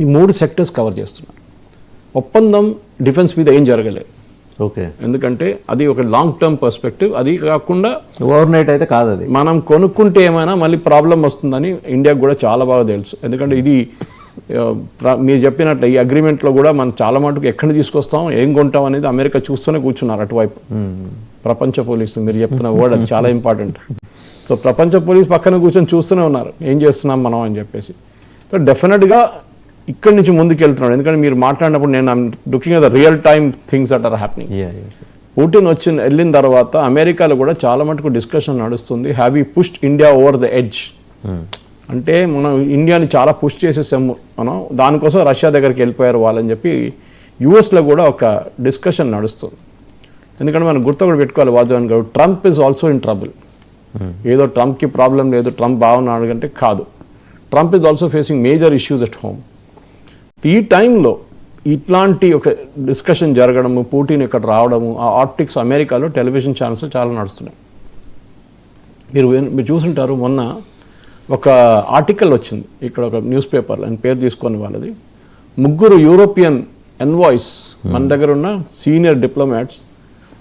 ఈ 3 sectors cover చేస్తున్నారు. ఒప్పందం డిఫెన్స్ మీద ఏం జరగలేదు. ఓకే, ఎందుకంటే అది ఒక లాంగ్ టర్మ్ పర్స్పెక్టివ్. అది కాకుండా ఓవర్ నైట్ అయితే కాదు, అది మనం కొనుక్కుంటే ఏమైనా మళ్ళీ ప్రాబ్లం వస్తుందని ఇండియాకు కూడా చాలా బాగా తెలుసు. ఎందుకంటే ఇది మీరు చెప్పినట్లు ఈ అగ్రిమెంట్లో కూడా మనం చాలా మటుకు ఎక్కడ తీసుకొస్తాం, ఏం కొంటాం అనేది అమెరికా చూస్తూనే కూర్చున్నారు అటువైపు. ప్రపంచ పోలీసు మీరు చెప్తున్న వర్డ్ అది చాలా ఇంపార్టెంట్. సో ప్రపంచ పోలీసు పక్కన కూర్చొని చూస్తూనే ఉన్నారు ఏం చేస్తున్నాం మనం అని చెప్పేసి. సో డెఫినెట్గా ఇక్కడి నుంచి ముందుకు వెళ్తున్నాడు. ఎందుకంటే మీరు మాట్లాడినప్పుడు నేను looking at the real time things that are happening. Putin వెళ్ళిన తర్వాత అమెరికాలో కూడా చాలా మటుకు డిస్కషన్ నడుస్తుంది. Have you pushed India over the edge, అంటే మనం ఇండియాని చాలా పుష్ చేసేసాము మనం, దానికోసం రష్యా దగ్గరికి వెళ్ళిపోయారు వాళ్ళని చెప్పి యూఎస్లో కూడా ఒక డిస్కషన్ నడుస్తుంది. ఎందుకంటే మనం గుర్తు కూడా పెట్టుకోవాలి వాజవాన్ గారు, Trump is also in trouble. ఏదో ట్రంప్కి ప్రాబ్లం లేదు, ట్రంప్ బాగున్నాడు అంటే కాదు, Trump is also facing major issues at home. ఈ టైంలో ఇట్లాంటి ఒక డిస్కషన్ జరగడము, పుటిన్ ఇక్కడ రావడము, ఆ ఆప్టిక్స్ అమెరికాలో టెలివిజన్ ఛానల్స్ చాలా నడుస్తున్నాయి. మీరు చూసుంటారు, మొన్న ఒక ఆర్టికల్ వచ్చింది ఇక్కడ ఒక న్యూస్ పేపర్లో, అని పేరు తీసుకొని వాళ్ళది, 3 యూరోపియన్ ఎన్వాయిస్ మన దగ్గర ఉన్న సీనియర్ డిప్లొమాట్స్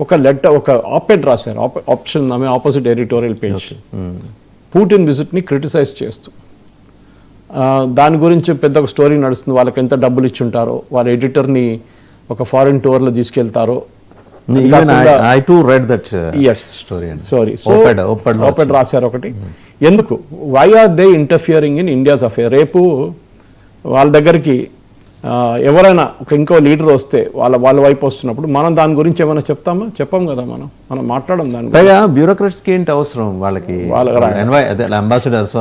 ఒక లెటర్, ఒక ఆపెడ్ రాశారు, option opposite editorial page, Putin విజిట్ని క్రిటిసైజ్ చేస్తూ. దాని గురించి పెద్ద ఒక స్టోరీ నడుస్తుంది, వాళ్ళకి ఎంత డబ్బులు ఇచ్చుంటారో, వాళ్ళ ఎడిటర్ని ఒక ఫారిన్ టూర్లో తీసుకెళ్తారో. ఓపెడ్ రాశారు ఒకటి. ఎందుకు, why are they interfering in India's affair? రేపు వాళ్ళ దగ్గరికి ఎవరైనా ఇంకో లీడర్ వస్తే వాళ్ళ వైపు వస్తున్నప్పుడు మనం దాని గురించి ఏమైనా చెప్తామా? చెప్పాం కదా, మనం మాట్లాడడం దాని. పైగా బ్యూరోక్రాట్స్కి ఏంటి అవసరం, వాళ్ళకి అంబాసిడర్స్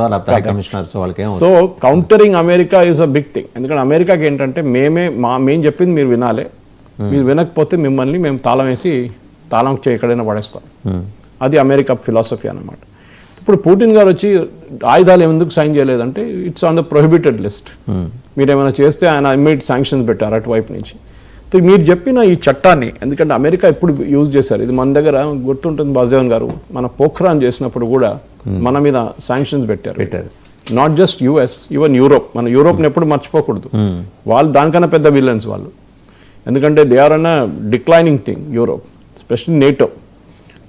కమిషనర్స్ వాళ్ళకి. So countering America is a big thing. ఎందుకంటే అమెరికాకి ఏంటంటే మేము చెప్పింది మీరు వినాలి, మీరు వినకపోతే మిమ్మల్ని మేము తాళం ఎక్కడైనా పడేస్తాం. అది అమెరికా ఫిలాసఫీ అన్నమాట. ఇప్పుడు పుటిన్ గారు వచ్చి ఆయుధాలు ఎందుకు సైన్ చేయలేదంటే it's on the prohibited list. మీరు ఏమైనా చేస్తే ఆయన ఇమ్మీడియట్ శాంక్షన్స్ పెట్టారు అటువైపు నుంచి. మీరు చెప్పిన ఈ చట్టాన్ని, ఎందుకంటే అమెరికా ఎప్పుడు యూజ్ చేశారు, ఇది మన దగ్గర గుర్తుంటుంది బాజవాన్ గారు, మన పోఖ్రాన్ చేసినప్పుడు కూడా మన మీద శాంక్షన్స్ పెట్టారు. Not just US, even Europe. మన యూరోప్ని ఎప్పుడు మర్చిపోకూడదు, వాళ్ళు దానికన్నా పెద్ద విలన్స్ వాళ్ళు. ఎందుకంటే they are an declining thing Europe, especially NATO.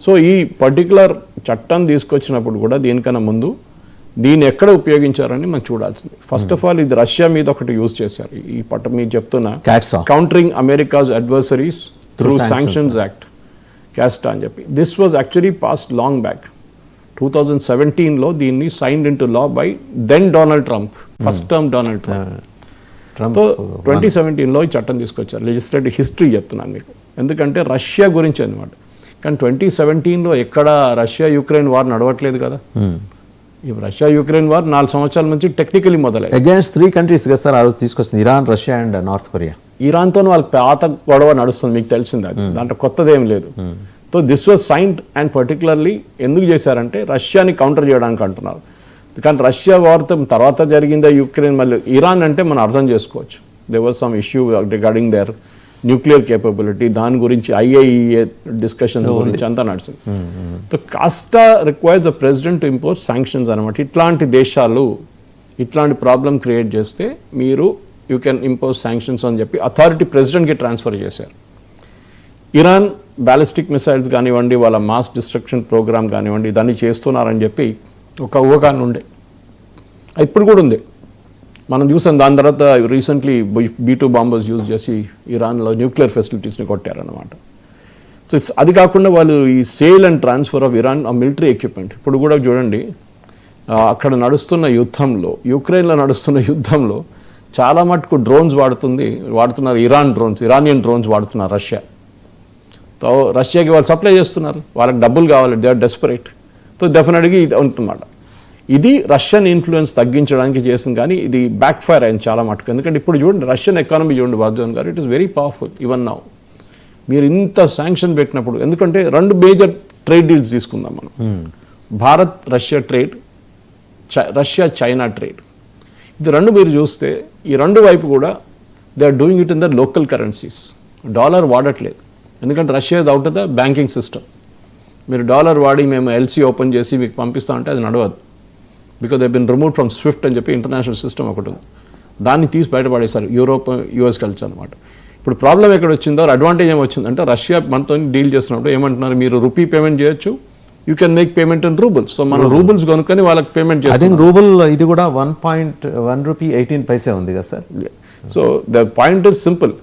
So ఈ పర్టికులర్ చట్టం తీసుకొచ్చినప్పుడు కూడా దీనికన్నా ముందు దీన్ని ఎక్కడ ఉపయోగించారని మనం చూడాల్సింది. ఫస్ట్ ఆఫ్ ఆల్ ఇది రష్యా మీద ఒకటి యూజ్ చేశారు. ఈ మీరు చెప్తున్న countering America's adversaries through sanctions act, క్యాస్టా అని చెప్పి. This was actually passed long back. 2017లో దీన్ని signed into law by then Donald Trump, first term Donald Trump. 2017లో ఈ చట్టం తీసుకొచ్చారు. లెజిస్లేటివ్ హిస్టరీ చెప్తున్నాను మీకు, ఎందుకంటే రష్యా గురించి అనమాట. కానీ 2017లో ఎక్కడ రష్యా యుక్రెయిన్ వార్ నడవట్లేదు కదా. ఈ రష్యా యుక్రెయిన్ వార్ 4 సంవత్సరాల నుంచి టెక్నికలీ మొదలైంది. అగైన్స్ 3 కంట్రీస్ కదా సార్ ఆ రోజు తీసుకొచ్చింది, Iran, Russia and North Korea. ఇరాన్తో వాళ్ళ పాత గొడవ నడుస్తుంది, మీకు తెలిసింది, అది దాంట్లో కొత్తదేం లేదు. So this was signed and particularly ఎందుకు చేశారంటే రష్యాని కౌంటర్ చేయడానికి అంటున్నారు. కానీ రష్యా వార్తో తర్వాత జరిగిందా యుక్రెయిన్, మళ్ళీ ఇరాన్ అంటే మనం అర్థం చేసుకోవచ్చు. There was some issue regarding their nuclear capability, దాని గురించి IAEA డిస్కషన్స్ గురించి అంతా నడిచింది. సో కాస్త requires the president to impose sanctions అనమాట. ఇట్లాంటి దేశాలు ఇట్లాంటి ప్రాబ్లం క్రియేట్ చేస్తే యూ కెన్ ఇంపోజ్ శాంక్షన్స్ అని చెప్పి అథారిటీ ప్రెసిడెంట్కి ట్రాన్స్ఫర్ చేశారు. ఇరాన్ బ్యాలిస్టిక్ మిసైల్స్ కానివ్వండి, వాళ్ళ మాస్ డిస్ట్రక్షన్ ప్రోగ్రామ్ కానివ్వండి, దాన్ని చేస్తున్నారని చెప్పి ఒక ఊహాగానం ఉండే, ఇప్పుడు కూడా ఉంది. మనం చూసాం. దాని తర్వాత రీసెంట్లీ B-2 బాంబర్స్ యూజ్ చేసి ఇరాన్లో న్యూక్లియర్ ఫెసిలిటీస్ని కొట్టారనమాట. సో అది కాకుండా వాళ్ళు ఈ sale and transfer of Iran military equipment, ఇప్పుడు కూడా చూడండి అక్కడ నడుస్తున్న యుద్ధంలో, యుక్రెయిన్లో నడుస్తున్న యుద్ధంలో చాలా మటుకు డ్రోన్స్ వాడుతున్నారు. ఇరానియన్ డ్రోన్స్ వాడుతున్నారు రష్యా. సో రష్యాకి వాళ్ళు సప్లై చేస్తున్నారు, వాళ్ళకి డబ్బులు కావాలి, దే ఆర్ డెస్పరేట్. సో డెఫినెట్గా ఇది ఉంటుందన్నమాట. ఇది రష్యన్ ఇన్ఫ్లుయెన్స్ తగ్గించడానికి చేసింది, కానీ ఇది బ్యాక్ ఫైర్ అయింది చాలా మటుకు. ఎందుకంటే ఇప్పుడు చూడండి రష్యన్ ఎకానమీ చూడండి వాజవాన్ గారు, it is very powerful even now. మీరు ఇంత శాంక్షన్ పెట్టినప్పుడు, ఎందుకంటే 2 మేజర్ ట్రేడ్ డీల్స్ తీసుకుందాం మనం, Bharat Russia trade, Russia China trade. ఇది 2 మీరు చూస్తే ఈ 2 వైపు కూడా they are doing it in the local currencies. Dollar వాడట్లేదు, ఎందుకంటే Russia is out of the banking system. మీరు డాలర్ వాడి మేము LC ఓపెన్ చేసి మీకు పంపిస్తామంటే అది నడవదు. Because they been remove from Swift అని చెప్పి ఇంటర్నేషనల్ సిస్టమ్ ఒకటి ఉంది. దాన్ని తీసి బయటపడేశారు యూరోప్ యూఎస్ కలిసి అనమాట. ఇప్పుడు ప్రాబ్లం ఎక్కడ వచ్చిందో, అడ్వాంటేజ్ ఏమొచ్చిందంటే రష్యా మనతో డీల్ చేస్తున్నప్పుడు ఏమంటున్నారు, మీరు రూపీ పేమెంట్ చేయొచ్చు, you can make payment in roubles. So మనం రూబుల్స్ కొనుక్కొని వాళ్ళకి పేమెంట్ చేస్తాం. రూబుల్ ఇది కూడా 1.1 రూపీ 18 పైసే ఉంది కదా sir. So the point is simple.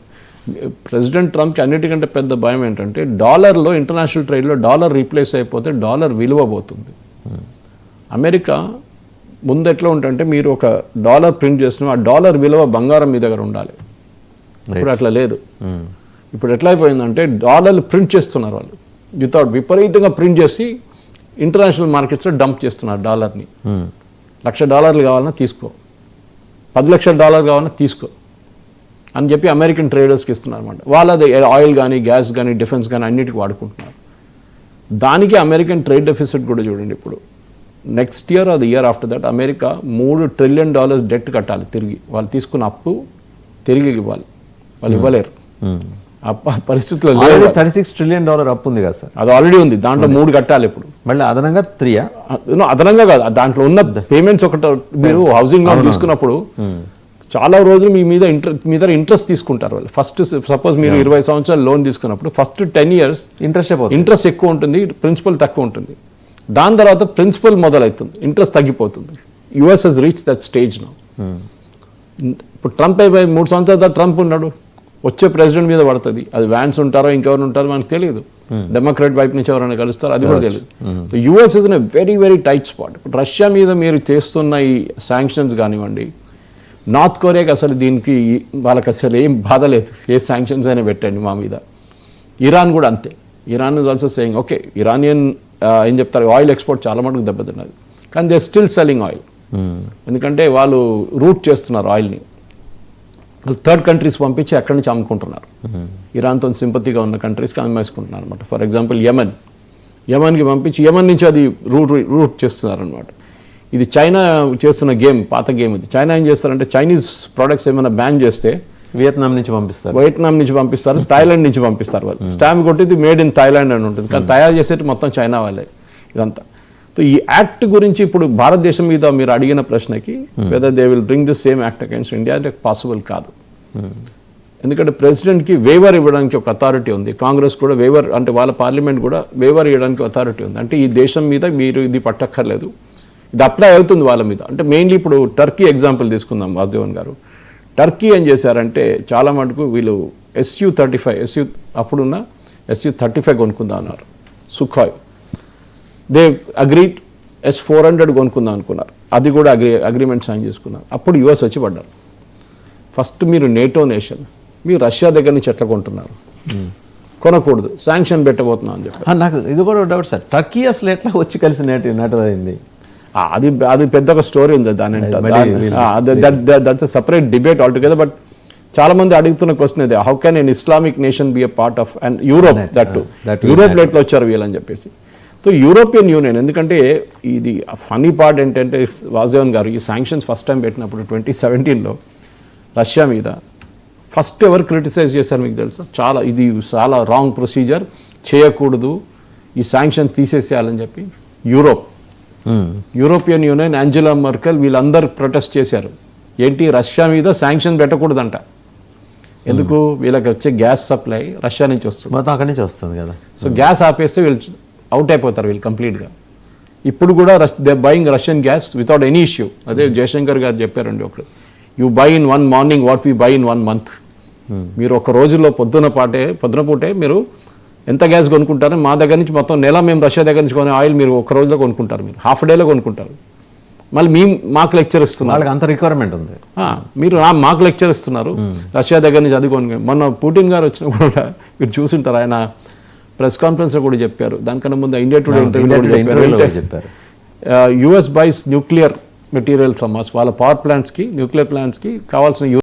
President ట్రంప్కి అన్నిటికంటే పెద్ద భయం ఏంటంటే డాలర్లో, ఇంటర్నేషనల్ ట్రేడ్లో డాలర్ రీప్లేస్ అయిపోతే డాలర్ విలువ పోతుంది. అమెరికా ముందు ఎట్లా ఉంటుందంటే మీరు ఒక డాలర్ ప్రింట్ చేసిన ఆ డాలర్ విలువ బంగారం మీ దగ్గర ఉండాలి. ఇప్పుడు అట్లా లేదు. ఇప్పుడు ఎట్లా అయిపోయిందంటే డాలర్లు ప్రింట్ చేస్తున్నారు వాళ్ళు, వితౌట్ విపరీతంగా ప్రింట్ చేసి ఇంటర్నేషనల్ మార్కెట్స్లో డంప్ చేస్తున్నారు డాలర్ని. $1,00,000 కావాలన్నా తీసుకో, $10,00,000 కావాలన్నా తీసుకో అని చెప్పి అమెరికన్ ట్రేడర్స్కి ఇస్తున్నారు అనమాట. వాళ్ళది ఆయిల్ కానీ, గ్యాస్ కానీ, డిఫెన్స్ కానీ అన్నిటికీ వాడుకుంటున్నారు. దానికి అమెరికన్ ట్రేడ్ డెఫిసిట్ కూడా చూడండి. ఇప్పుడు నెక్స్ట్ ఇయర్ అది year after that America $3 trillion debt కట్టాలి తిరిగి. వాళ్ళు తీసుకున్న అప్పు తిరిగి ఇవ్వాలి, వాళ్ళు ఇవ్వలేరు. పరిస్థితుల్లో $36 ట్రిలియన్ అప్పు ఉంది కదా సార్. అది ఆల్రెడీ ఉంది, దాంట్లో 3 కట్టాలి. ఇప్పుడు మళ్ళీ అదనంగా 3 అదనంగా కాదు, దాంట్లో ఉన్న పేమెంట్స్ ఒకటి. మీరు హౌసింగ్ లోన్ తీసుకున్నప్పుడు చాలా రోజులు మీ మీద ఇంట్రెస్ట్ తీసుకుంటారు వాళ్ళు. ఫస్ట్ సపోజ్ మీరు 20 సంవత్సరాలు లోన్ తీసుకున్నప్పుడు ఫస్ట్ 10 years ఇంట్రెస్ట్ ఎక్కువ ఉంటుంది, ప్రిన్సిపల్ తక్కువ ఉంటుంది. దాని తర్వాత ప్రిన్సిపల్ మొదలవుతుంది, ఇంట్రెస్ట్ తగ్గిపోతుంది. US has reach that stage now. ఇప్పుడు ట్రంప్ అయిపోయి 3 సంవత్సరాల తర్వాత ట్రంప్ ఉన్నాడు, వచ్చే ప్రెసిడెంట్ మీద పడుతుంది. అది వ్యాన్స్ ఉంటారో ఇంకెవరు ఉంటారో మనకు తెలియదు. డెమోక్రాట్ వైపు నుంచి ఎవరైనా కలుస్తారో అది కూడా తెలియదు. US is in a very very tight spot. ఇప్పుడు రష్యా మీద మీరు చేస్తున్న ఈ శాంక్షన్స్ కానివ్వండి, నార్త్ కొరియాకి అసలు దీనికి వాళ్ళకి అసలు ఏం బాధ లేదు, ఏ శాంక్షన్స్ అయినా పెట్టండి మా మీద. ఇరాన్ కూడా అంతే. Iran is also saying okay, Iranian ఏం చెప్తారు, ఆయిల్ ఎక్స్పోర్ట్ చాలా మటుకు దెబ్బతిన్నది, కానీ దే స్టిల్ సెల్లింగ్ ఆయిల్. ఎందుకంటే వాళ్ళు రూట్ చేస్తున్నారు ఆయిల్ని, థర్డ్ కంట్రీస్ పంపించి అక్కడి నుంచి అమ్ముకుంటున్నారు. ఇరాన్తో సింపతిగా ఉన్న కంట్రీస్కి అమ్మేసుకుంటున్నారు అనమాట. ఫర్ ఎగ్జాంపుల్ యమన్కి పంపించి యమన్ నుంచి అది రూట్ చేస్తున్నారు అనమాట. ఇది చైనా చేస్తున్న గేమ్, పాత గేమ్ ఇది. చైనా ఏం చేస్తారంటే చైనీస్ ప్రోడక్ట్స్ ఏమైనా బ్యాన్ చేస్తే వియత్నాం నుంచి పంపిస్తారు, థాయిలాండ్ నుంచి పంపిస్తారు. వాళ్ళు స్టాంప్ కొట్టి మేడ్ ఇన్ థాయిలాండ్ అని ఉంటుంది, కానీ తయారు చేసేది మొత్తం చైనా వాళ్ళే ఇదంతా. సో ఈ యాక్ట్ గురించి ఇప్పుడు భారతదేశం మీద మీరు అడిగిన ప్రశ్నకి whether they will bring the same act against India అంటే పాసిబుల్ కాదు. ఎందుకంటే ప్రెసిడెంట్కి వేవర్ ఇవ్వడానికి ఒక అథారిటీ ఉంది, కాంగ్రెస్ కూడా వేవర్ అంటే వాళ్ళ పార్లమెంట్ కూడా వేవర్ ఇవ్వడానికి అథారిటీ ఉంది. అంటే ఈ దేశం మీద మీరు ఇది పట్టక్కర్లేదు, ఇది అప్లై అవుతుంది వాళ్ళ మీద. అంటే మెయిన్లీ ఇప్పుడు టర్కీ ఎగ్జాంపుల్ తీసుకుందాం వాసుదేవన్ గారు. టర్కీ ఏం చేశారంటే చాలా మటుకు వీళ్ళు SU-35 అప్పుడున్న SU-35 కొనుక్కుందాం అన్నారు. సుఖాయ్ దే అగ్రీడ్ S-400 కొనుక్కుందాం అనుకున్నారు, అది కూడా అగ్రిమెంట్ సైన్ చేసుకున్నారు. అప్పుడు యుఎస్ వచ్చి పడ్డారు. ఫస్ట్ మీరు నేటో నేషన్, మీరు రష్యా దగ్గర నుంచి ఎట్లా కొంటున్నారు, కొనకూడదు, శాంక్షన్ పెట్టబోతున్నాం అని చెప్పి. నాకు ఇది కూడా డౌట్ సార్, టర్కీ అసలు ఎట్లా వచ్చి కలిసి నాటైంది? అది పెద్ద ఒక స్టోరీ ఉంది, that's separate debate altogether. But చాలా మంది అడుగుతున్న క్వశ్చన్ ఇది, how can an Islamic nation be a part of and Europe, యూరోప్లో ఎట్లా వచ్చారు వీళ్ళని చెప్పేసి. సో యూరోపియన్ యూనియన్, ఎందుకంటే ఇది ఫనీ పార్ట్ ఏంటంటే వాసుదేవన్ గారు ఈ శాంక్షన్స్ ఫస్ట్ టైం పెట్టినప్పుడు 2017లో రష్యా మీద ఫస్ట్ ఎవరు క్రిటిసైజ్ చేశారు మీకు తెలుసా? ఇది చాలా రాంగ్ ప్రొసీజర్, చేయకూడదు, ఈ శాంక్షన్ తీసేసేయాలని చెప్పి యూరోపియన్ యూనియన్, యాంజెలా మర్కెల్ వీళ్ళందరూ ప్రొటెస్ట్ చేశారు. ఏంటి, రష్యా మీద శాంక్షన్ పెట్టకూడదంట. ఎందుకు, వీళ్ళకి వచ్చే గ్యాస్ సప్లై రష్యా నుంచి వస్తుంది, మొత్తం అక్కడి నుంచి వస్తుంది కదా. సో గ్యాస్ ఆపేస్తే వీళ్ళు అవుట్ అయిపోతారు వీళ్ళు కంప్లీట్గా. ఇప్పుడు కూడా they buying Russian gas without any issue. అదే జయశంకర్ గారు చెప్పారండి ఒకరు, you by in 1 morning what V by in 1 month. మీరు ఒక రోజులో పొద్దున పూటే మీరు ఎంత గ్యాస్ కొనుక్కుంటారు, మా దగ్గర నుంచి మొత్తం నెల మేము రష్యా దగ్గర నుంచి కొనే ఆయిల్ మీరు ఒక రోజులో కొనుక్కుంటారు, మీరు హాఫ్ డేలో కొనుక్కుంటారు. మళ్ళీ మాకు లెక్చర్ ఇస్తున్నారు, వాళ్ళకి అంత రిక్వైర్మెంట్ ఉంది, మీరు మాకు లెక్చర్ ఇస్తున్నారు రష్యా దగ్గర నుంచి అది కొనుక్కు. మొన్న పుటిన్ గారు వచ్చినా కూడా మీరు చూసుంటారు, ఆయన ప్రెస్ కాన్ఫరెన్స్లో కూడా చెప్పారు, దానికన్నా ముందు ఇండియా టుడే ఇంటర్వ్యూలో చెప్పారు, US buys nuclear material from us. వాళ్ళ పవర్ ప్లాంట్స్కి, న్యూక్లియర్ ప్లాంట్స్కి కావాల్సిన